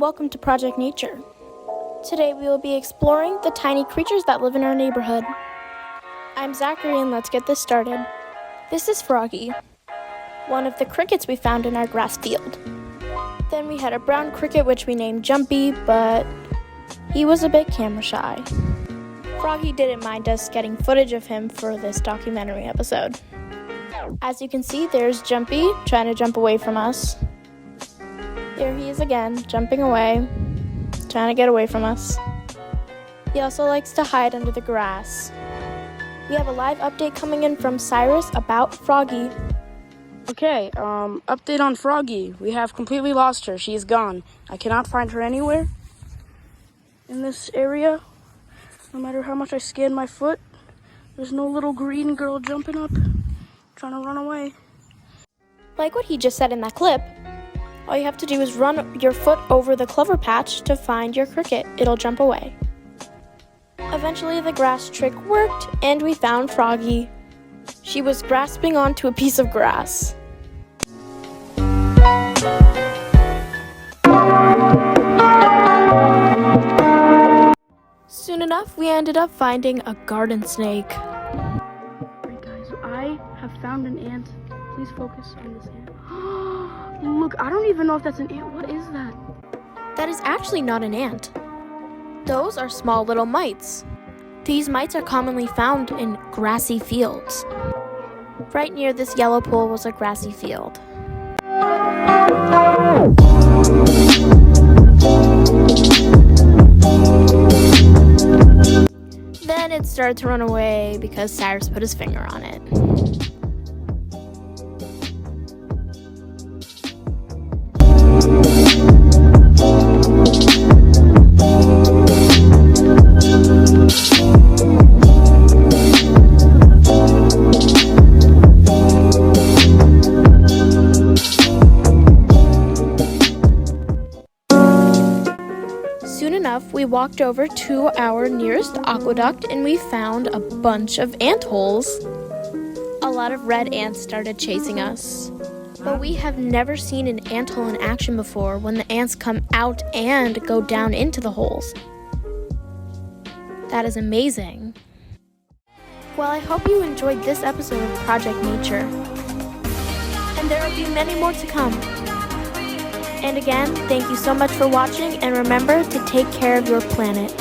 welcome to Project Nature. Today we will be exploring the tiny creatures that live in our neighborhood. I'm Zachary and let's get this started. This is Froggy, one of the crickets we found in our grass field. Then we had a brown cricket which we named Jumpy, but he was a bit camera shy. Froggy didn't mind us getting footage of him for this documentary episode. As you can see, there's Jumpy trying to jump away from us. There he is again, jumping away, trying to get away from us. He also likes to hide under the grass. We have a live update coming in from Cyrus about Froggy. Okay, update on Froggy. We have completely lost her. She is gone. I cannot find her anywhere in this area. No matter how much I scan my foot, there's no little green girl jumping up, trying to run away. Like what he just said in that clip, all you have to do is run your foot over the clover patch to find your cricket. It'll jump away. Eventually the grass trick worked and we found Froggy. She was grasping onto a piece of grass. Soon enough, we ended up finding a garden snake. Alright guys, I have found an ant. Please focus on this ant. Look, I don't even know if that's an ant. What is that? That is actually not an ant. Those are small little mites. These mites are commonly found in grassy fields. Right near this yellow pool was a grassy field. Then it started to run away because Cyrus put his finger on it. Soon enough, we walked over to our nearest aqueduct and we found a bunch of ant holes. A lot of red ants started chasing us. But we have never seen an ant hole in action before when the ants come out and go down into the holes. That is amazing. Well, I hope you enjoyed this episode of Project Nature. And there will be many more to come. And again, thank you so much for watching, and remember to take care of your planet.